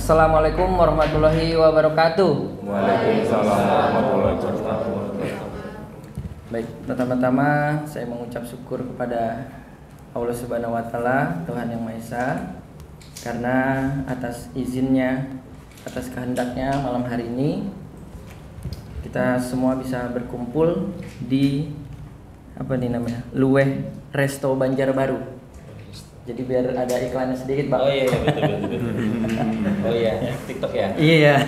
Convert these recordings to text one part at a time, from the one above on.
Assalamualaikum warahmatullahi wabarakatuh. Waalaikumsalam warahmatullahi wabarakatuh. Baik, pertama-tama saya mengucap syukur kepada Allah Subhanahu wa taala, Tuhan Yang Maha Esa, karena atas izinnya, atas kehendaknya malam hari ini kita semua bisa berkumpul di Luweh Resto Banjarbaru. Jadi biar ada iklannya sedikit, Bang. Oh iya, betul. Oh iya, TikTok ya? Iya.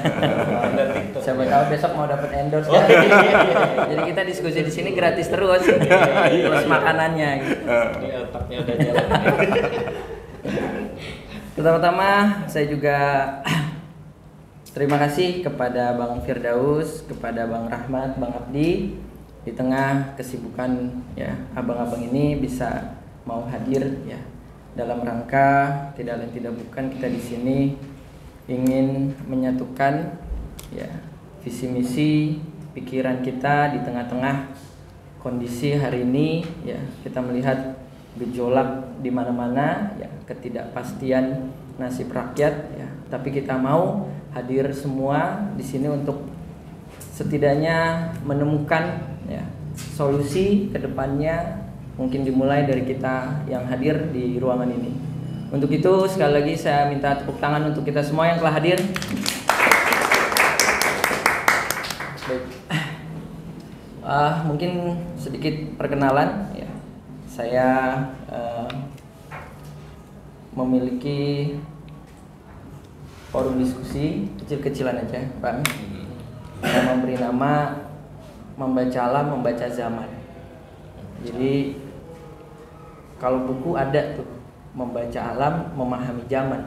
TikTok. Siapa tahu besok mau dapat endorse kan. Jadi kita diskusi di sini gratis terus. Terus makanannya gitu. Ini otaknya udah jalan. Pertama-tama saya juga terima kasih kepada Bang Firdaus, kepada Bang Rahmat, Bang Abdi, di tengah kesibukan ya abang-abang ini bisa mau hadir ya dalam rangka tidak lain tidak bukan kita di sini ingin menyatukan ya visi misi pikiran kita di tengah-tengah kondisi hari ini ya kita melihat gejolak di mana-mana ya ketidakpastian nasib rakyat ya tapi kita mau hadir semua di sini untuk setidaknya menemukan ya solusi ke depannya mungkin dimulai dari kita yang hadir di ruangan ini. Untuk itu sekali lagi saya minta tepuk tangan untuk kita semua yang telah hadir. Baik. Mungkin sedikit perkenalan ya. Saya memiliki forum diskusi kecil-kecilan aja, Bang. Saya memberi nama Membaca Alam, Membaca Zaman. Jadi kalau buku ada tuh membaca alam, memahami zaman.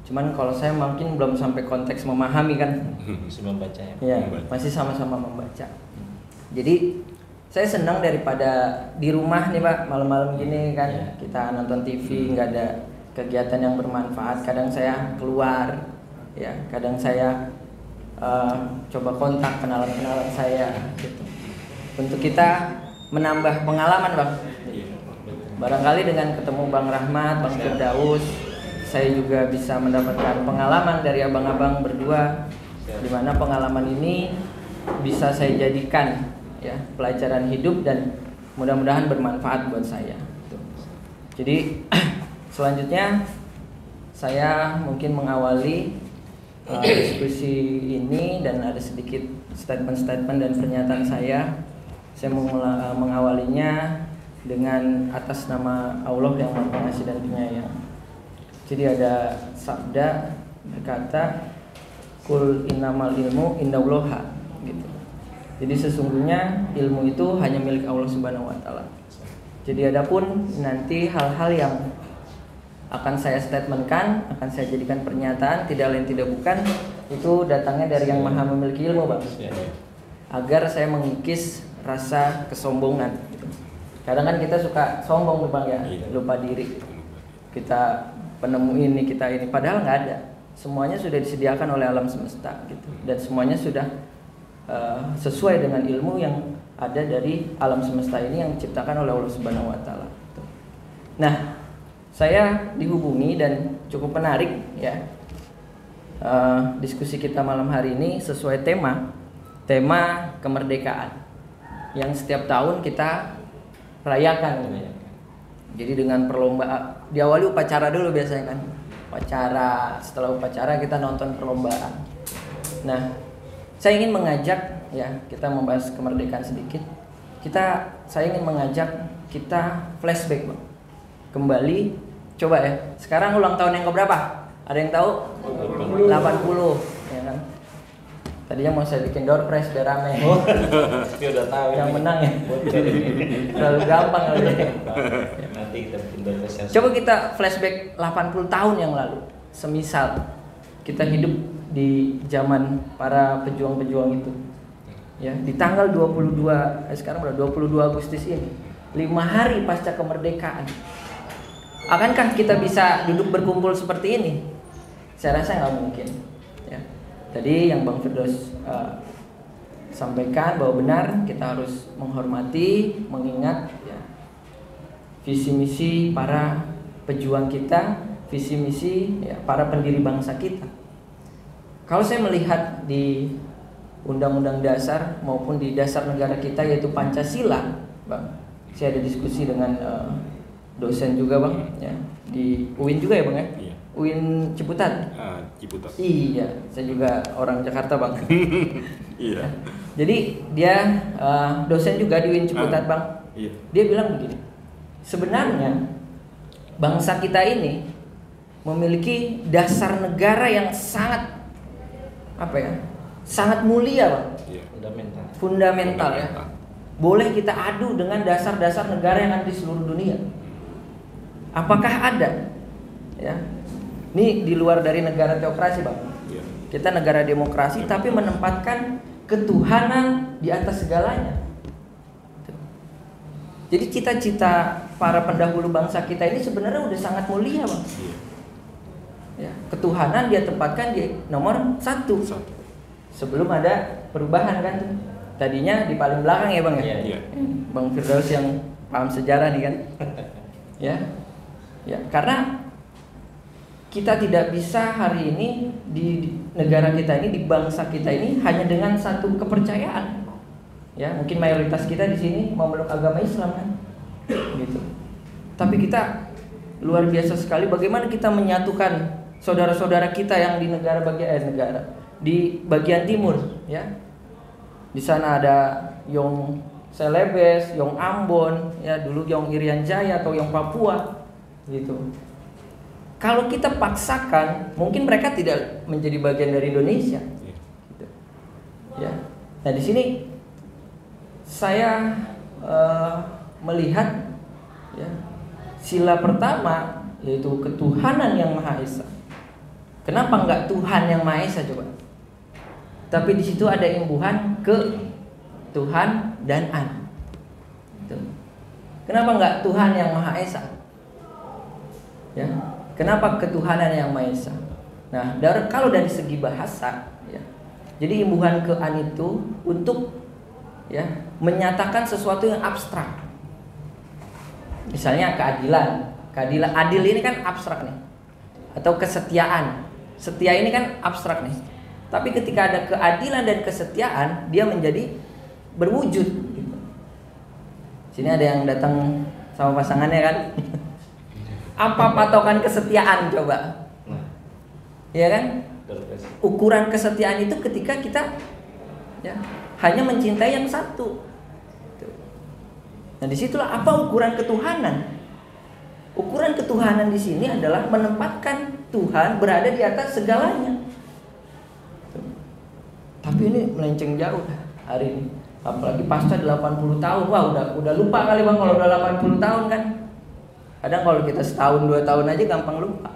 Cuman kalau saya mungkin belum sampai konteks memahami kan. Masih membaca ya. Ya, masih sama-sama membaca. Jadi saya senang daripada di rumah nih Pak, malam-malam gini kan Ya. kita nonton TV nggak ada kegiatan yang bermanfaat. Kadang saya keluar, ya, kadang saya coba kontak kenalan-kenalan saya gitu. Untuk kita menambah pengalaman Bang. Barangkali dengan ketemu Bang Rahmat, Bang Firdaus, saya juga bisa mendapatkan pengalaman dari abang-abang berdua, di mana pengalaman ini bisa saya jadikan ya pelajaran hidup dan mudah-mudahan bermanfaat buat saya. Jadi selanjutnya saya mungkin mengawali diskusi ini dan ada sedikit statement-statement dan pernyataan saya. Saya mau mengawalinya dengan atas nama Allah yang Maha Pengasih dan Penyayang. Jadi ada sabda berkata, "Kul innamal ilmu indallaha." Gitu. Jadi sesungguhnya ilmu itu hanya milik Allah Subhanahu wa taala. Jadi adapun nanti hal-hal yang akan saya statementkan, akan saya jadikan pernyataan tidak lain tidak bukan itu datangnya dari yang Maha memiliki ilmu, Bang. Agar saya mengikis rasa kesombongan gitu. Kadang kan kita suka sombong Bang ya, lupa diri. Kita penemu ini, kita ini, padahal nggak ada. Semuanya sudah disediakan oleh alam semesta gitu. Dan semuanya sudah sesuai dengan ilmu yang ada dari alam semesta ini yang diciptakan oleh Allah Subhanahu wa taala. Nah, saya dihubungi dan cukup menarik ya. Diskusi kita malam hari ini sesuai tema kemerdekaan yang setiap tahun kita rayakan. Jadi dengan perlombaan, diawali upacara dulu biasanya kan. Upacara, setelah upacara kita nonton perlombaan. Nah, saya ingin mengajak ya, kita membahas kemerdekaan sedikit. Saya ingin mengajak kita flashback, Bang. Kembali, coba ya. Sekarang ulang tahun yang keberapa? Ada yang tahu? 80, ya kan? Tadinya mau saya bikin door prize biar rame. Oh, dia udah tahu. Yang menang ya. Terlalu gampang kali ya. Nanti kita bikin door prize. Coba kita flashback 80 tahun yang lalu. Semisal kita hidup di zaman para pejuang-pejuang itu. Ya, di tanggal 22, sekarang berapa? 22 Agustus ini. 5 hari pasca kemerdekaan. Akankah kita bisa duduk berkumpul seperti ini? Saya rasa nggak mungkin. Ya. Tadi yang Bang Firdaus sampaikan bahwa benar kita harus menghormati, mengingat ya, visi misi para pejuang kita, visi misi ya, para pendiri bangsa kita. Kalau saya melihat di Undang-Undang Dasar maupun di dasar negara kita yaitu Pancasila, Bang. Saya ada diskusi dengan dosen juga, Bang, ya. Di UIN juga ya, Bang ya? Iya. UIN Ciputat. Ciputat. Iya, saya juga orang Jakarta, Bang. Iya. Jadi dia dosen juga di UIN Ciputat, Bang. Iya. Dia bilang begini. Sebenarnya bangsa kita ini memiliki dasar negara yang sangat sangat mulia, Bang. Iya. Fundamental ya. Boleh kita adu dengan dasar-dasar negara yang ada di seluruh dunia. Apakah ada? Ya. Ini di luar dari negara teokrasi, Bang. Iya. Kita negara demokrasi tapi menempatkan ketuhanan di atas segalanya. Jadi cita-cita para pendahulu bangsa kita ini sebenarnya udah sangat mulia, Bang. Iya. Ya, ketuhanan dia tempatkan di nomor 1. Sebelum ada perubahan kan. Tadinya di paling belakang ya, Bang ya. Iya. Bang Firdaus yang paham sejarah nih kan. Ya. Ya, karena kita tidak bisa hari ini di negara kita ini, di bangsa kita ini hanya dengan satu kepercayaan. Ya, mungkin mayoritas kita di sini memeluk agama Islam kan. Gitu. Tapi kita luar biasa sekali bagaimana kita menyatukan saudara-saudara kita yang di di bagian timur, ya. Di sana ada Yong Celebes, Yong Ambon, ya dulu Yong Irian Jaya atau Yong Papua, gitu. Kalau kita paksakan, mungkin mereka tidak menjadi bagian dari Indonesia. Gitu. Ya. Nah, di sini saya melihat ya, sila pertama yaitu ketuhanan yang Maha Esa. Kenapa enggak Tuhan yang Maha Esa coba? Tapi di situ ada imbuhan ke Tuhan dan Anak. Kenapa enggak Tuhan yang Maha Esa? Ya. Kenapa ketuhanan yang Maha Esa? Nah, kalau dari segi bahasa, ya, jadi imbuhan ke An itu untuk ya menyatakan sesuatu yang abstrak. Misalnya keadilan, adil ini kan abstrak nih. Atau kesetiaan, setia ini kan abstrak nih. Tapi ketika ada keadilan dan kesetiaan, dia menjadi berwujud. Sini ada yang datang sama pasangannya kan. Apa patokan kesetiaan coba? Ya kan? Ukuran kesetiaan itu ketika kita ya, hanya mencintai yang satu. Nah, disitulah apa ukuran ketuhanan. Ukuran ketuhanan di sini adalah menempatkan Tuhan berada di atas segalanya. Tapi ini melenceng jauh hari ini. Apalagi pasca 80 tahun. Wah, udah lupa kali, Bang, kalau udah 80 tahun kan. Kadang kalau kita setahun 2 tahun aja gampang lupa.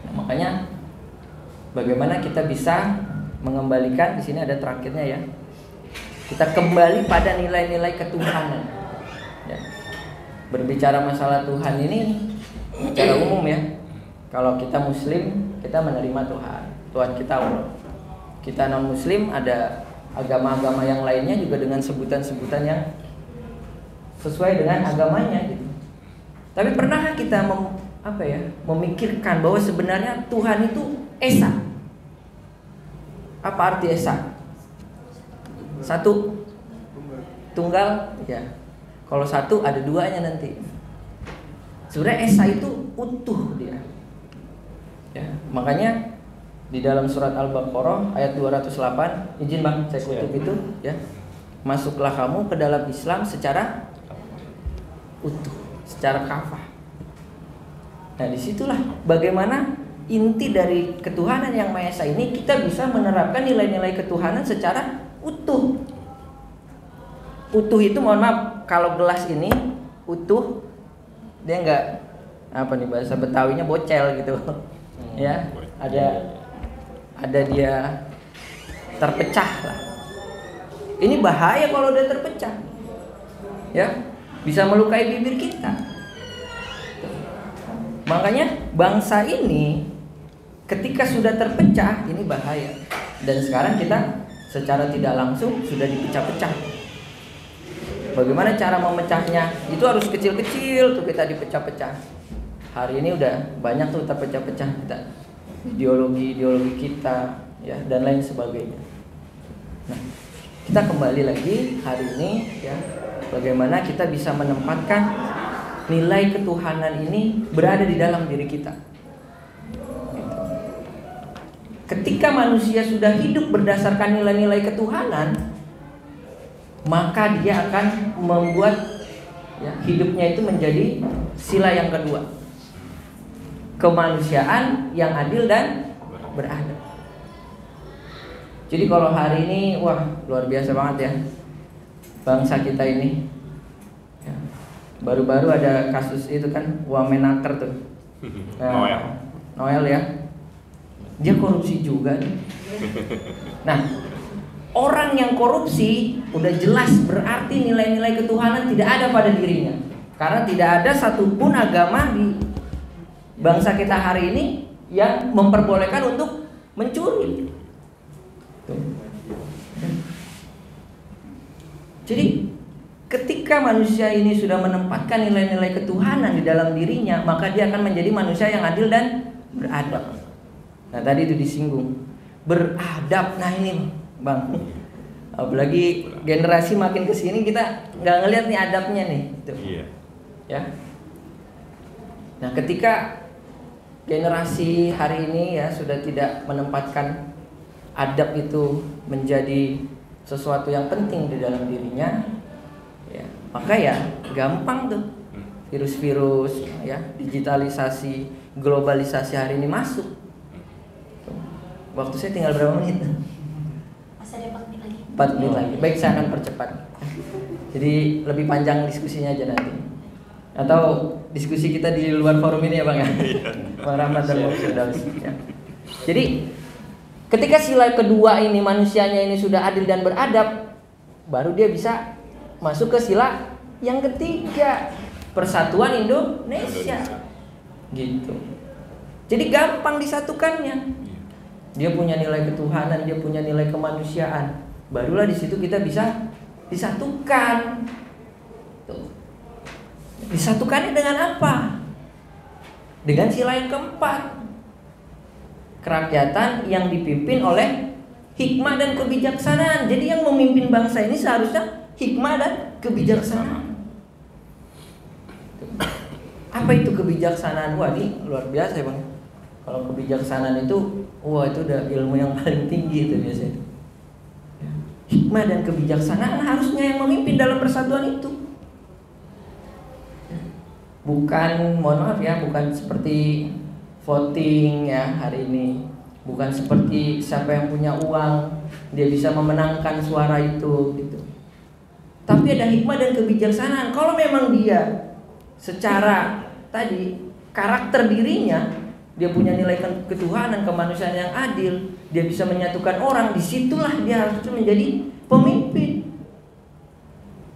Nah, makanya bagaimana kita bisa mengembalikan, di sini ada terakhirnya ya. Kita kembali pada nilai-nilai ketuhanan. Ya. Berbicara masalah Tuhan ini secara umum ya. Kalau kita Muslim, kita menerima Tuhan kita Allah. Kita non Muslim, ada agama-agama yang lainnya juga dengan sebutan-sebutan yang sesuai dengan agamanya gitu. Tapi pernahkah kita memikirkan bahwa sebenarnya Tuhan itu Esa? Apa arti Esa? Satu, tunggal, ya. Kalau satu ada duanya nanti. Sebenarnya Esa itu utuh dia. Ya, makanya di dalam surat Al-Baqarah ayat 208, izin Bang saya kutip itu ya. Masuklah kamu ke dalam Islam secara utuh, secara kafah. Nah, disitulah bagaimana inti dari ketuhanan yang Maha Esa ini, kita bisa menerapkan nilai-nilai ketuhanan secara utuh. Utuh itu, mohon maaf, kalau gelas ini utuh, dia enggak bahasa Betawinya bocel gitu. Ya, ada dia terpecah lah. Ini bahaya kalau udah terpecah. Ya, bisa melukai bibir kita. Makanya bangsa ini ketika sudah terpecah, ini bahaya. Dan sekarang kita secara tidak langsung sudah dipecah-pecah. Bagaimana cara memecahnya? Itu harus kecil-kecil tuh kita dipecah-pecah. Hari ini udah banyak tuh terpecah-pecah kita. Ideologi kita, ya, dan lain sebagainya. Nah, kita kembali lagi hari ini ya, bagaimana kita bisa menempatkan nilai ketuhanan ini berada di dalam diri kita. Ketika manusia sudah hidup berdasarkan nilai-nilai ketuhanan, maka dia akan membuat ya, hidupnya itu menjadi sila yang kedua, kemanusiaan yang adil dan beradab. Jadi kalau hari ini, wah luar biasa banget ya bangsa kita ini ya, baru-baru ada kasus itu kan, Wamenaker tuh, Noel ya, dia korupsi juga nih. Nah, orang yang korupsi udah jelas berarti nilai-nilai ketuhanan tidak ada pada dirinya. Karena tidak ada satupun agama di bangsa kita hari ini yang memperbolehkan untuk mencuri. Jadi ketika manusia ini sudah menempatkan nilai-nilai ketuhanan di dalam dirinya, maka dia akan menjadi manusia yang adil dan beradab. Nah tadi itu disinggung beradab. Nah ini Bang, apalagi generasi makin kesini kita nggak ngelihat nih adabnya nih, gitu. Iya. Ya. Nah, ketika generasi hari ini ya sudah tidak menempatkan adab itu menjadi sesuatu yang penting di dalam dirinya, ya, maka ya gampang tuh virus-virus, ya, digitalisasi, globalisasi hari ini masuk. Waktu saya tinggal berapa menit? 4 menit lagi. Baik, saya akan percepat. Jadi lebih panjang diskusinya aja nanti. Atau diskusi kita di luar forum ini ya Bang ya. Bang Rahmat dan Bang Firdaus ya. Jadi ketika sila kedua ini manusianya ini sudah adil dan beradab, baru dia bisa masuk ke sila yang ketiga, persatuan Indonesia. Gitu. Jadi gampang disatukannya. Dia punya nilai ketuhanan, dia punya nilai kemanusiaan. Barulah di situ kita bisa disatukan. Tuh. Disatukannya dengan apa? Dengan sila yang keempat, kerakyatan yang dipimpin oleh hikmah dan kebijaksanaan. Jadi yang memimpin bangsa ini seharusnya hikmah dan kebijaksanaan. Apa itu kebijaksanaan? Wah, ini luar biasa ya Bang. Kalau kebijaksanaan itu, wah itu udah ilmu yang paling tinggi itu biasanya. Hikmah dan kebijaksanaan harusnya yang memimpin dalam persatuan itu. Bukan, mohon maaf ya, bukan seperti voting ya hari ini. Bukan seperti siapa yang punya uang dia bisa memenangkan suara itu gitu. Tapi ada hikmah dan kebijaksanaan. Kalau memang dia secara tadi karakter dirinya, dia punya nilai ketuhanan, kemanusiaan yang adil, dia bisa menyatukan orang, disitulah dia harus menjadi pemimpin.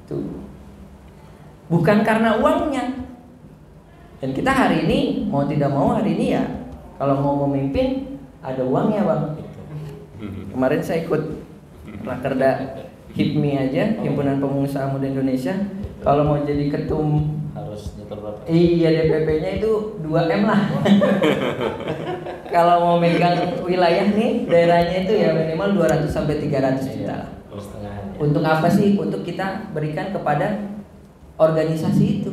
Tuh. Bukan karena uangnya. Dan kita hari ini mau tidak mau hari ini ya, kalau mau memimpin ada uangnya Bang. Kemarin saya ikut Rakerda HIPMI aja, Himpunan Pengusaha Muda Indonesia. Kalau mau jadi ketum harus nyetor berapa? Iya, DPP-nya itu 2M lah. Kalau mau megang wilayah nih, daerahnya itu ya minimal 200 sampai 300 juta. Untuk apa sih? Untuk kita berikan kepada organisasi itu.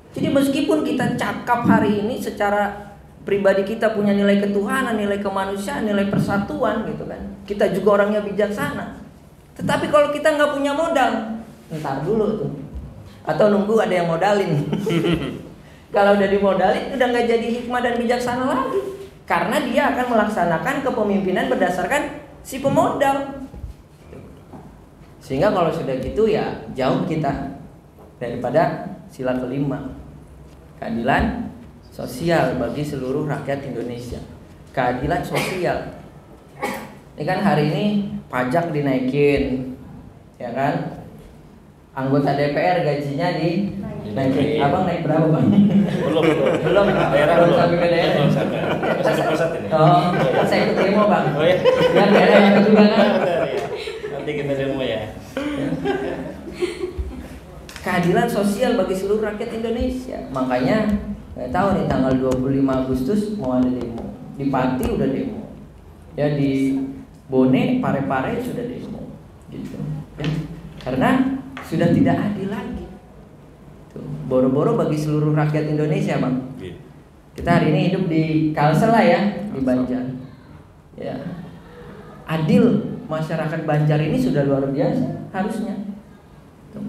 Jadi meskipun kita cakap hari ini secara pribadi kita punya nilai ketuhanan, nilai kemanusiaan, nilai persatuan gitu kan. Kita juga orangnya bijaksana. Tetapi kalau kita nggak punya modal, ntar dulu tuh. Atau nunggu ada yang modalin. Kalau udah dimodalin udah nggak jadi hikmah dan bijaksana lagi. Karena dia akan melaksanakan kepemimpinan berdasarkan si pemodal. Sehingga kalau sudah gitu ya jauh kita daripada sila kelima, keadilan sosial bagi seluruh rakyat Indonesia. Keadilan sosial. Ini kan hari ini pajak dinaikin, ya kan? Anggota DPR gajinya dinaikin. Abang naik berapa Bang? Belum. Daerah belum sampai ke daerah. Sampai pusat ini. Oh, saya ikut demo Bang. Oh ya. Biar daerah yang juga kan. Nanti kita demo ya. Keadilan sosial bagi seluruh rakyat Indonesia. Makanya nggak tahu nih tanggal 25 Agustus mau ada demo. Di Pati udah demo. ya di Bone, Parepare sudah demo, gitu. Ya. Karena sudah tidak adil lagi. Tuh, boro-boro bagi seluruh rakyat Indonesia, Bang. Iya. Kita hari ini hidup di Kalsel lah ya, di Banjar. Ya. Adil masyarakat Banjar ini sudah luar biasa harusnya. Tuh.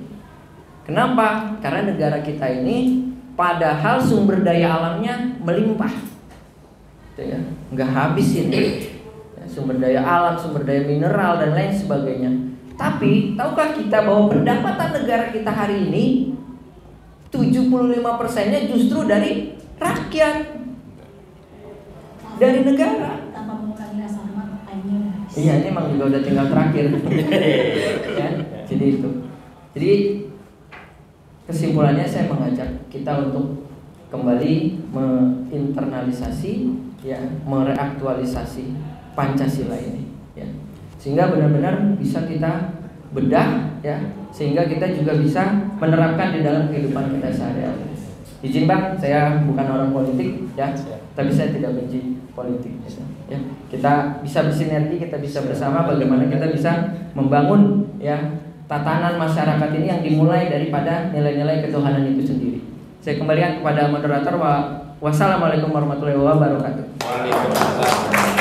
Kenapa? Karena negara kita ini padahal sumber daya alamnya melimpah. Tuh ya, nggak habis ini. Ya, sumber daya alam, sumber daya mineral dan lain sebagainya. Tapi tahukah kita bahwa pendapatan negara kita hari ini 75%-nya justru dari rakyat, dari negara. Tanpa mengurangi rasa hormat, time-nya udah habis. Iya, ini emang juga udah tinggal terakhir. Ya, jadi itu. Jadi kesimpulannya saya mengajak kita untuk kembali menginternalisasi, ya, mereaktualisasi Pancasila ini, ya. Sehingga benar-benar bisa kita bedah, ya, sehingga kita juga bisa menerapkan di dalam kehidupan kita sehari-hari. Izin Bang, saya bukan orang politik, ya, tapi saya tidak benci politik, ya. Kita bisa bersinergi, kita bisa bersama bagaimana kita bisa membangun, ya, tatanan masyarakat ini yang dimulai daripada nilai-nilai ketuhanan itu sendiri. Saya kembalikan kepada moderator. Wassalamualaikum warahmatullahi wabarakatuh. Waalaikumsalam.